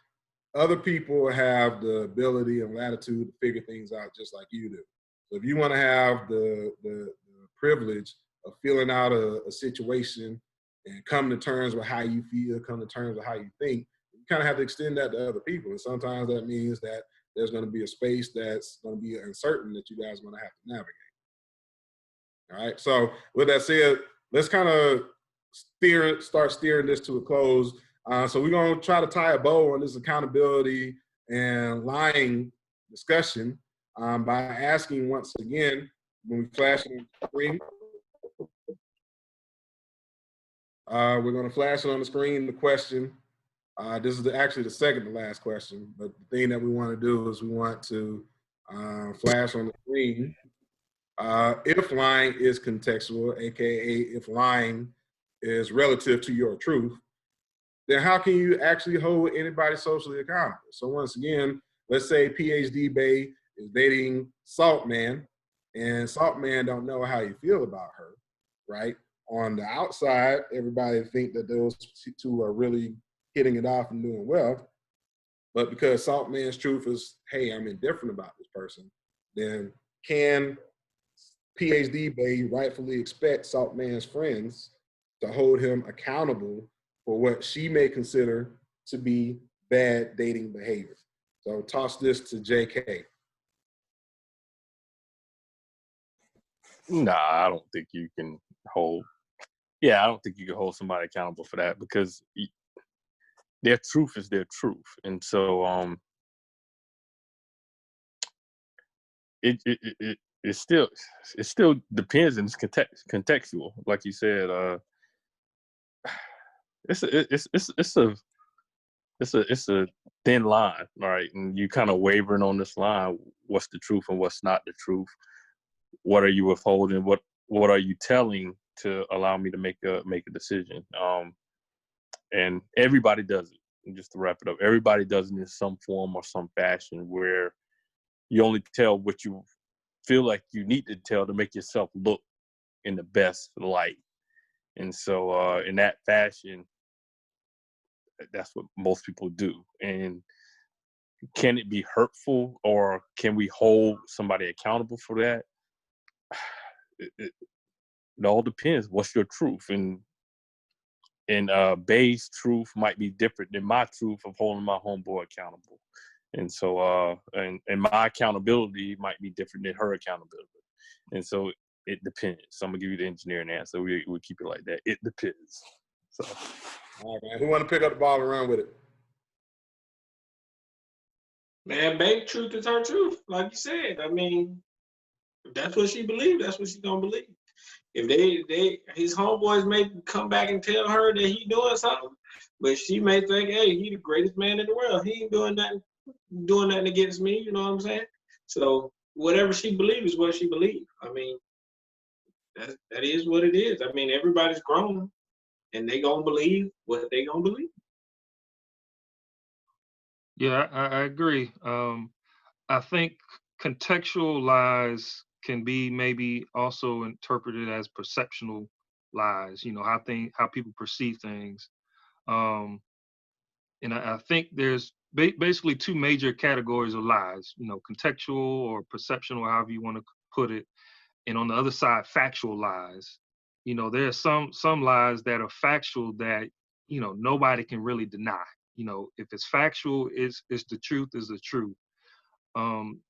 other people have the ability and latitude to figure things out just like you do. So if you want to have the privilege of filling out a situation and come to terms with how you feel, come to terms with how you think, you kind of have to extend that to other people. And sometimes that means that there's going to be a space that's going to be uncertain that you guys are going to have to navigate. All right. So with that said, let's kind of start steering this to a close. So we're going to try to tie a bow on this accountability and lying discussion by asking once again, when we flash on the screen, we're going to flash it on the screen, the question. This is actually the second to last question, but the thing that we want to do is we want to flash on the screen. If lying is contextual, AKA if lying is relative to your truth, then how can you actually hold anybody socially accountable? So once again, let's say PhD Bay is dating Salt Man, and Salt Man don't know how you feel about her, right? On the outside, everybody think that those two are really hitting it off and doing well. But because Salt Man's truth is, hey, I'm indifferent about this person, then can PhD Bay rightfully expect Salt Man's friends to hold him accountable for what she may consider to be bad dating behavior? So toss this to JK. Nah, I don't think you can hold. Yeah, I don't think you can hold somebody accountable for that because their truth is their truth, and so it still depends and it's contextual, like you said. It's a thin line, right? And you kind of wavering on this line. What's the truth and what's not the truth? What are you withholding? What are you telling to allow me to make a decision? And everybody does it. And just to wrap it up, everybody does it in some form or some fashion where you only tell what you feel like you need to tell to make yourself look in the best light. And so in that fashion, that's what most people do. And can it be hurtful, or can we hold somebody accountable for that? It all depends. What's your truth? And Bay's truth might be different than my truth of holding my homeboy accountable. And so and my accountability might be different than her accountability. And so it depends. So I'm gonna give you the engineering answer. We keep it like that. It depends. So all right, man. Who want to pick up the ball and run with it? Man, baby, truth is her truth, like you said. I mean, if that's what she believes, that's what she's gonna believe. If his homeboys may come back and tell her that he doing something, but she may think, hey, he the greatest man in the world. He ain't doing nothing against me, you know what I'm saying? So whatever she believes is what she believes. I mean, that is what it is. I mean, everybody's grown and they gonna believe what they gonna believe. Yeah, I agree. I think contextual lies can be maybe also interpreted as perceptional lies. You know, how people perceive things. And I think there's basically two major categories of lies. You know, contextual or perceptional, however you want to put it, and on the other side, factual lies. You know, there are some lies that are factual that, you know, nobody can really deny. You know, if it's factual, it's the truth is the truth.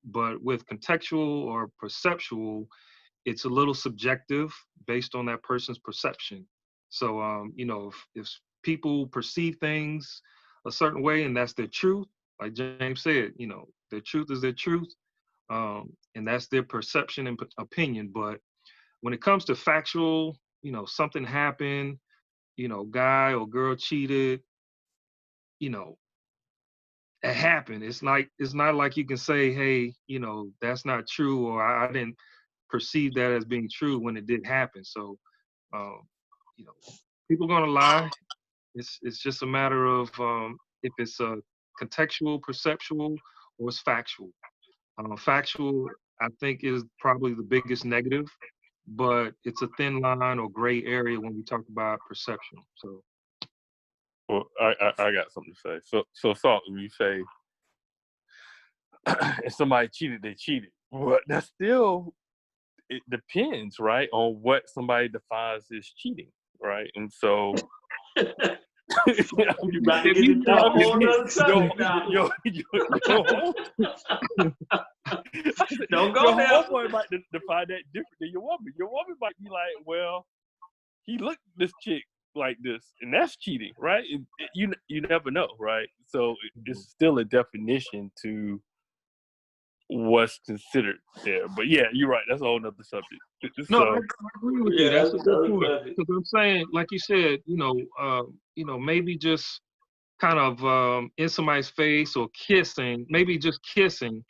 But with contextual or perceptual, it's a little subjective based on that person's perception. So, you know, if people perceive things a certain way and that's their truth, like James said, you know, their truth is their truth, and that's their perception and opinion. But when it comes to factual, you know, something happened, you know, guy or girl cheated, you know, it happened. It's not like you can say, hey, you know, that's not true, or I didn't perceive that as being true when it did happen. So, you know, people are gonna lie. It's just a matter of if it's a contextual, perceptual, or it's factual. Factual, I think, is probably the biggest negative, but it's a thin line or gray area when we talk about perception. So, Well, I got something to say. So Salt, when you say if somebody cheated, they cheated. Well, that's still, it depends, right, on what somebody defines as cheating, right? And so You about to get into a whole nother subject now. Don't go there. Your homeboy might define that different than your woman. Your woman might be like, well, he looked at this chick like this, and that's cheating, right? You never know, right? So it's still a definition to what's considered there. But yeah, you're right. That's a whole nother subject. no, So, I agree with you. That's a good point. Because I'm saying, like you said, you know, maybe just kind of in somebody's face or kissing, maybe just kissing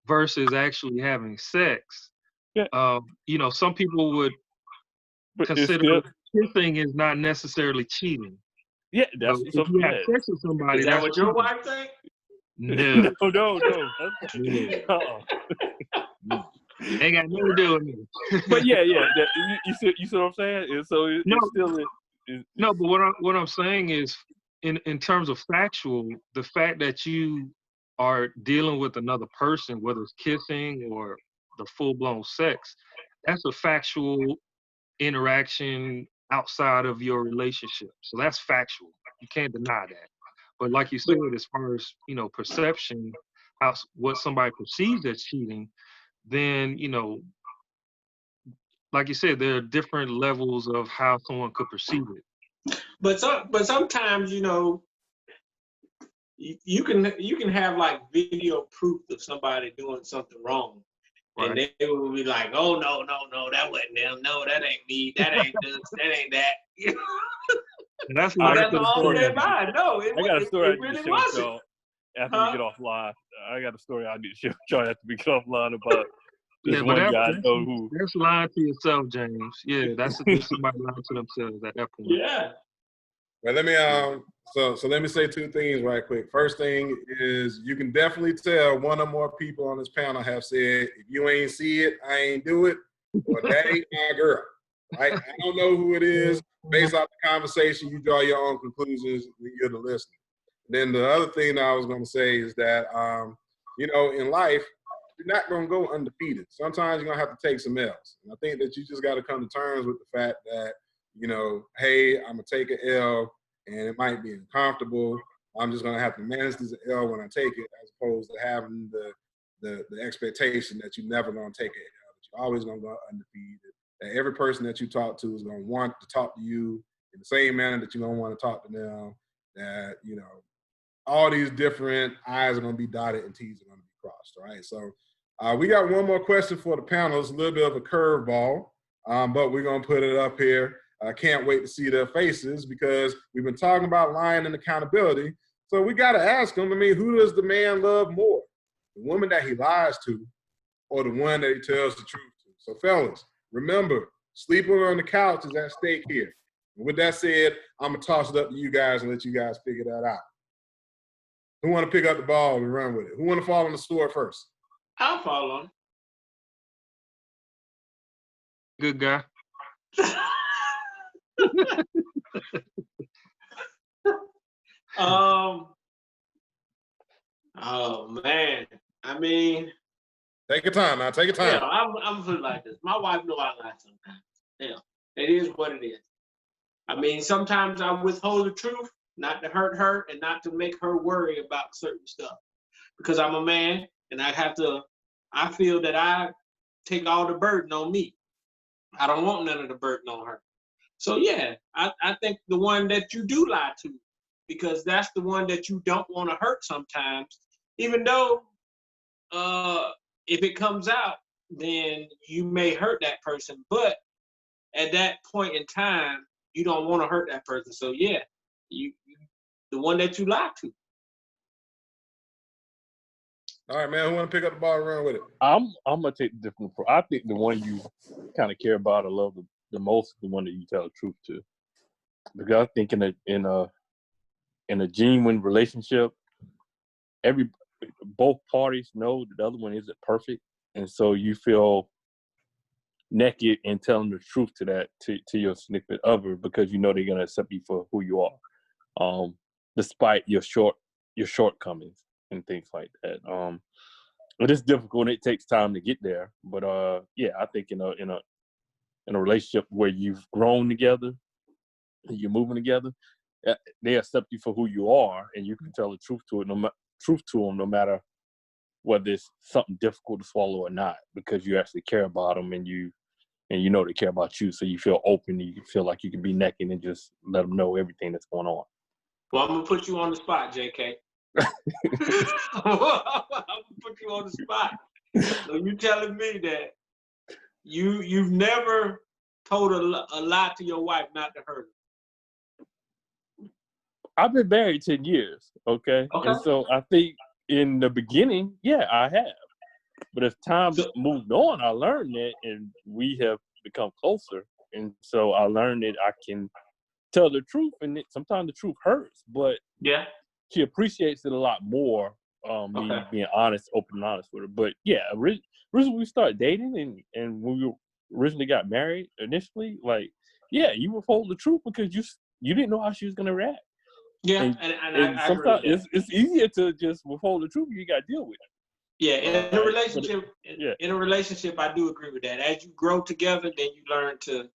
versus actually having sex. Yeah. You know, some people would but consider kissing is not necessarily cheating. Yeah, that's so if you have sex with somebody, is that what your wife think? No. No. Ain't got nothing to do with me. But yeah. You see what I'm saying? And so it's still no. But what I'm saying is, in terms of factual, the fact that you are dealing with another person, whether it's kissing or the full-blown sex, that's a factual interaction outside of your relationship. So that's factual. You can't deny that. But like you said, as far as, you know, perception, what somebody perceives as cheating, then, you know, like you said, there are different levels of how someone could perceive it. But sometimes, you know, you can have like video proof of somebody doing something wrong. Right. And they will be like, oh no, that wasn't them. No, that ain't me. That ain't this. That ain't that. That's all in mind. No, I got a story it really wasn't. After we get offline, I got a story I need to share y'all after we get offline about this one guy I know who. That's lying to yourself, James. Yeah, that's somebody lying to themselves at that point. Yeah. Well, let me so let me say two things right quick. First thing is, you can definitely tell one or more people on this panel have said, if you ain't see it, I ain't do it, or that ain't my girl. Right? I don't know who it is. Based off the conversation, you draw your own conclusions when you're the listener. Then the other thing that I was going to say is that, you know, in life, you're not going to go undefeated. Sometimes you're going to have to take some L's. And I think that you just got to come to terms with the fact that, you know, hey, I'm going to take an L, and it might be uncomfortable. I'm just going to have to manage this L when I take it, as opposed to having the expectation that you're never going to take an L, that you're always going to go undefeated, that every person that you talk to is going to want to talk to you in the same manner that you're going to want to talk to them, that, you know, all these different I's are going to be dotted and T's are going to be crossed, all right? So we got one more question for the panel. It's a little bit of a curveball, but we're going to put it up here. I can't wait to see their faces, because we've been talking about lying and accountability. So we got to ask them, I mean, who does the man love more? The woman that he lies to, or the one that he tells the truth to? So fellas, remember, sleeping on the couch is at stake here. And with that said, I'm going to toss it up to you guys and let you guys figure that out. Who want to pick up the ball and run with it? Who want to fall on the sword first? I'll fall on it. Good guy. Oh man, I mean, take your time now. Take your time. Yeah, I'm feeling like this. My wife know I lie sometimes. Yeah, it is what it is. I mean, sometimes I withhold the truth, not to hurt her and not to make her worry about certain stuff, because I'm a man and I feel that I take all the burden on me. I don't want none of the burden on her. So yeah, I think the one that you do lie to, because that's the one that you don't want to hurt sometimes, even though if it comes out, then you may hurt that person. But at that point in time, you don't want to hurt that person. So yeah, you the one that you lie to. All right, man. Who want to pick up the ball and run with it? I'm gonna take the different approach. I think the one you kind of care about or love the most is the one that you tell the truth to. Because I think in a genuine relationship, both parties know that the other one isn't perfect, and so you feel naked in telling the truth to your significant other, because you know they're gonna accept you for who you are, despite your shortcomings and things like that. It is difficult and it takes time to get there, but yeah, I think in a relationship where you've grown together and you're moving together, they accept you for who you are, and you can tell the truth to them, no matter whether it's something difficult to swallow or not, because you actually care about them, and you know they care about you, so you feel open, you feel like you can be naked and just let them know everything that's going on. Well, I'm gonna put you on the spot, JK. I'm gonna put you on the spot. So you telling me that you've never told a lie to your wife not to hurt her? I've been married 10 years, okay? And so I think in the beginning, yeah, I have. But as time moved on, I learned that, and we have become closer. And so I learned that I can tell the truth, and sometimes the truth hurts, but yeah, she appreciates it a lot more, me being honest, open and honest with her. But yeah, originally we started dating, and when we originally got married initially, like, yeah, you withhold the truth because you didn't know how she was going to react. Yeah, and sometimes it's easier to just withhold the truth. You got to deal with it. Yeah, in a relationship, I do agree with that. As you grow together, then you learn to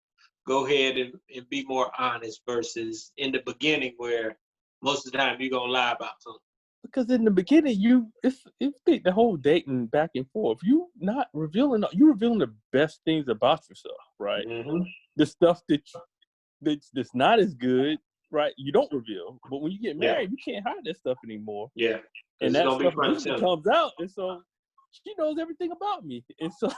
go ahead and be more honest, versus in the beginning where most of the time you're gonna lie about something. Because in the beginning, it's the whole dating back and forth. You're revealing the best things about yourself, right? Mm-hmm. The stuff that's not as good, right? You don't reveal. But when you get married, you can't hide that stuff anymore. Yeah. And that stuff eventually comes out, and so she knows everything about me, and so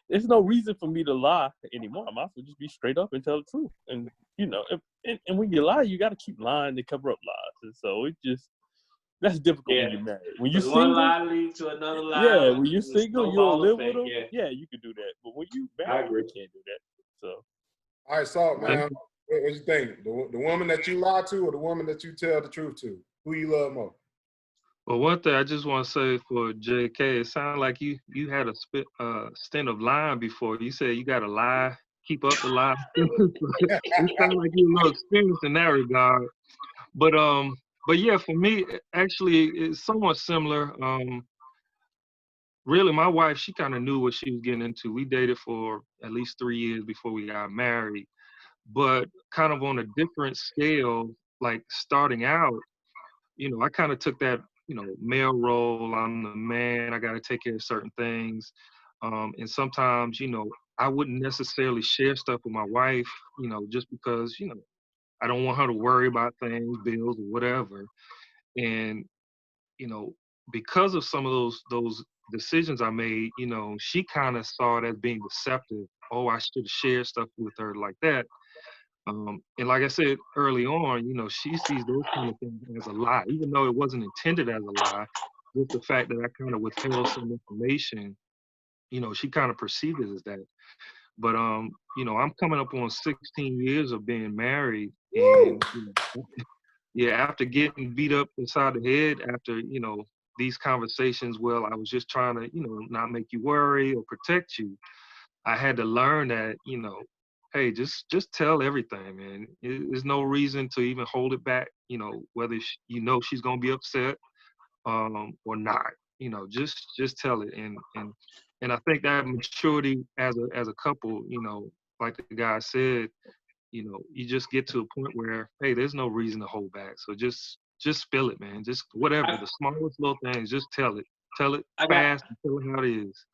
there's no reason for me to lie anymore. I might as well just be straight up and tell the truth. And and when you lie, you got to keep lying to cover up lies, and so that's difficult when you're married. When you're single, one lie leads to another lie. Yeah, when you're single, you'll live with them. Yeah, you can do that. But when you married, you can't do that. So, all right, Salt, man, what you think? The woman that you lie to, or the woman that you tell the truth to? Who you love more? Well, one thing I just want to say for JK, it sounded like you had a stint of lying before. You said you got to lie, keep up the lie. It sounds like you're a little experienced in that regard. But yeah, for me, actually, it's somewhat similar. Really, my wife, she kind of knew what she was getting into. We dated for at least 3 years before we got married, but kind of on a different scale. Like starting out, I kind of took that, male role. I'm the man. I got to take care of certain things. And sometimes, I wouldn't necessarily share stuff with my wife, just because, I don't want her to worry about things, bills, or whatever. And, because of some of those decisions I made, she kind of saw it as being deceptive. Oh, I should have shared stuff with her like that. And like I said early on, she sees those kind of things as a lie, even though it wasn't intended as a lie. Just the fact that I kind of withheld some information, she kind of perceived it as that. But I'm coming up on 16 years of being married, and yeah, after getting beat up inside the head, after these conversations, well, I was just trying to not make you worry or protect you. I had to learn that hey, just tell everything, man. There's no reason to even hold it back. Whether she's gonna be upset or not. Just tell it. And I think that maturity as a couple, like the guy said, you just get to a point where, hey, there's no reason to hold back. So just spill it, man. Just whatever, the smallest little things, just tell it. Tell it I got fast and tell it how it is.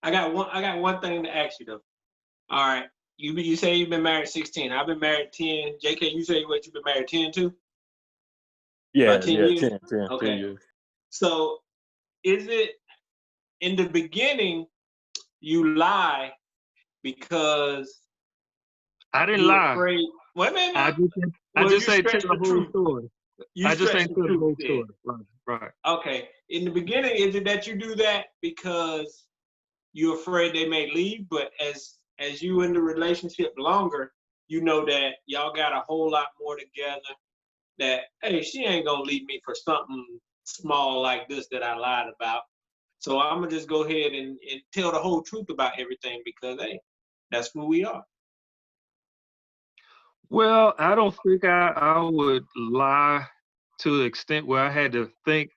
I got one thing to ask you though. All right. You say you've been married 16. I've been married 10. JK, you say what you've been married 10 too? Yeah, About 10 yeah, years? 10 Okay. years. So is it in the beginning you lie because I didn't you're lie. afraid? Wait a minute I now. I Well, just you say tell stretch the the whole truth. story. You I just stretch ain't the tell the truth whole then. story. Right. Okay. In the beginning, is it that you do that because you're afraid they may leave, but as you in the relationship longer, you know that y'all got a whole lot more together. That hey, she ain't gonna leave me for something small like this that I lied about. So I'm gonna just go ahead and tell the whole truth about everything because hey, that's who we are. Well, I don't think I would lie to the extent where I had to think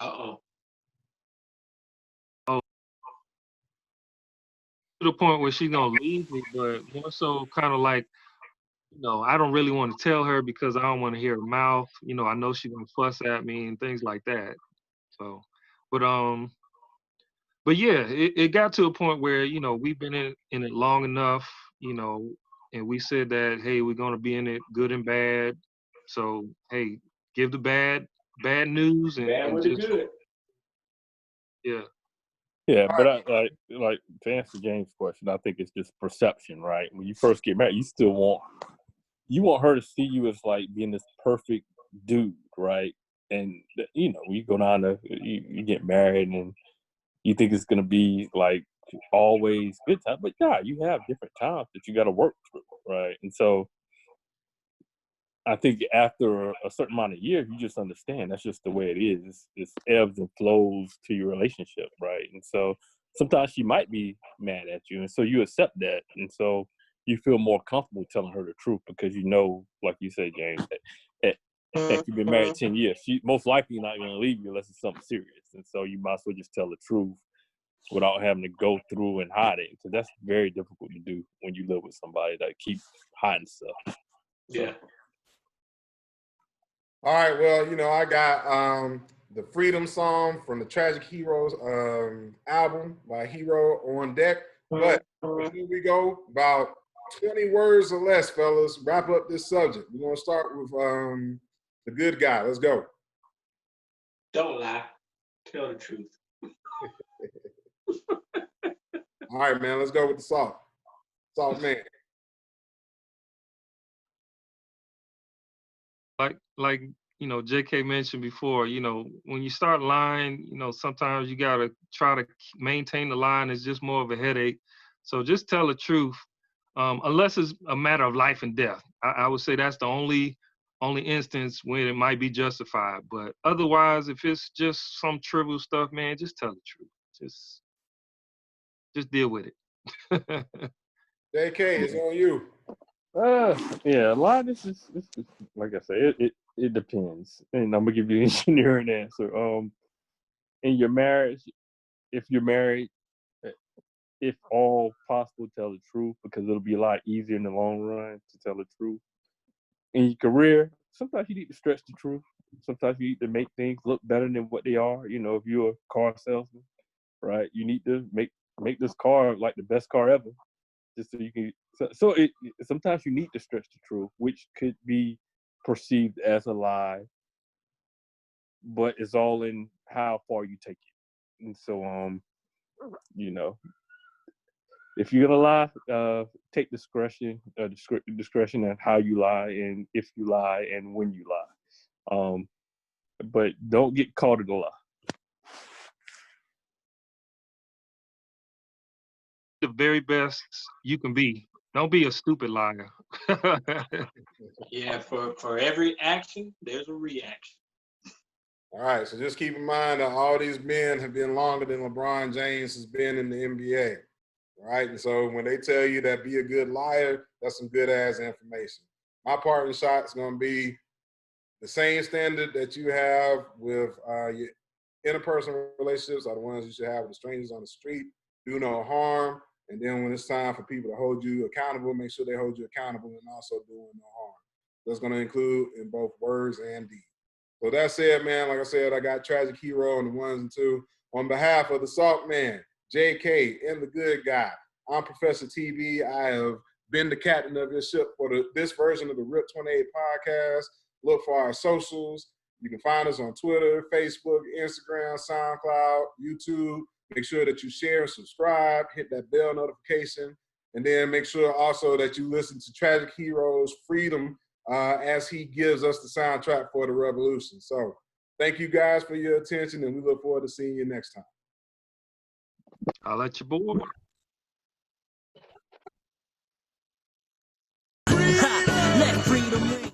Uh-oh. to the point where she's gonna leave me, but more so kind of like, I don't really want to tell her because I don't want to hear her mouth. I know she's gonna fuss at me and things like that. So, but but yeah, it got to a point where we've been in it long enough, and we said that hey, we're gonna be in it good and bad. So hey, give the bad news Bad and with the just good. yeah. Yeah, but I like to answer James' question. I think it's just perception, right? When you first get married, you want her to see you as like being this perfect dude, right? And we go down to you get married and you think it's gonna be like always good time, but yeah, you have different times that you got to work through, right? And so I think after a certain amount of years, you just understand that's just the way it is. It's ebbs and flows to your relationship, right? And so sometimes she might be mad at you, and so you accept that, and so you feel more comfortable telling her the truth because like you said, James, that you've been married 10 years. She most likely not going to leave you unless it's something serious, and so you might as well just tell the truth without having to go through and hide it, because that's very difficult to do when you live with somebody that keeps hiding stuff. Yeah. All right, well, I got the Freedom song from the Tragic Heroes album by Hero on deck. But before we go, about 20 words or less, fellas, wrap up this subject. We're going to start with the good guy. Let's go. Don't lie. Tell the truth. All right, man, let's go with the salt. Salt man. Like JK mentioned before, when you start lying, sometimes you gotta try to maintain the line. It's just more of a headache. So just tell the truth, unless it's a matter of life and death. I would say that's the only instance when it might be justified. But otherwise, if it's just some trivial stuff, man, just tell the truth. Just deal with it. JK, it's on you. Yeah, a lot of this is like I said, it depends, and I'm gonna give you an engineering answer. In your marriage, if you're married, if all possible, tell the truth because it'll be a lot easier in the long run to tell the truth. In your career, sometimes you need to stretch the truth. Sometimes you need to make things look better than what they are. If you're a car salesman, right, you need to make this car like the best car ever, just so you can. So sometimes you need to stretch the truth, which could be perceived as a lie, but it's all in how far you take it. And so, if you're gonna lie, take discretion in how you lie and if you lie and when you lie. But don't get caught in a lie. The very best you can be. Don't be a stupid liar. Yeah, for every action, there's a reaction. All right, so just keep in mind that all these men have been longer than LeBron James has been in the NBA. All right, and so when they tell you that be a good liar, that's some good ass information. My parting shot is going to be the same standard that you have with your interpersonal relationships are the ones you should have with the strangers on the street. Do no harm. And then when it's time for people to hold you accountable, make sure they hold you accountable and also doing no harm. That's going to include in both words and deeds. So that said, man, like I said, I got Tragic Hero and the ones and two. On behalf of the Salt Man, JK, and the Good Guy, I'm Professor TB. I have been the captain of this ship for this version of the RIP 28 podcast. Look for our socials. You can find us on Twitter, Facebook, Instagram, SoundCloud, YouTube. Make sure that you share and subscribe, hit that bell notification, and then make sure also that you listen to Tragic Hero's Freedom as he gives us the soundtrack for the revolution. So thank you guys for your attention, and we look forward to seeing you next time. I'll let you boy. Let freedom ring.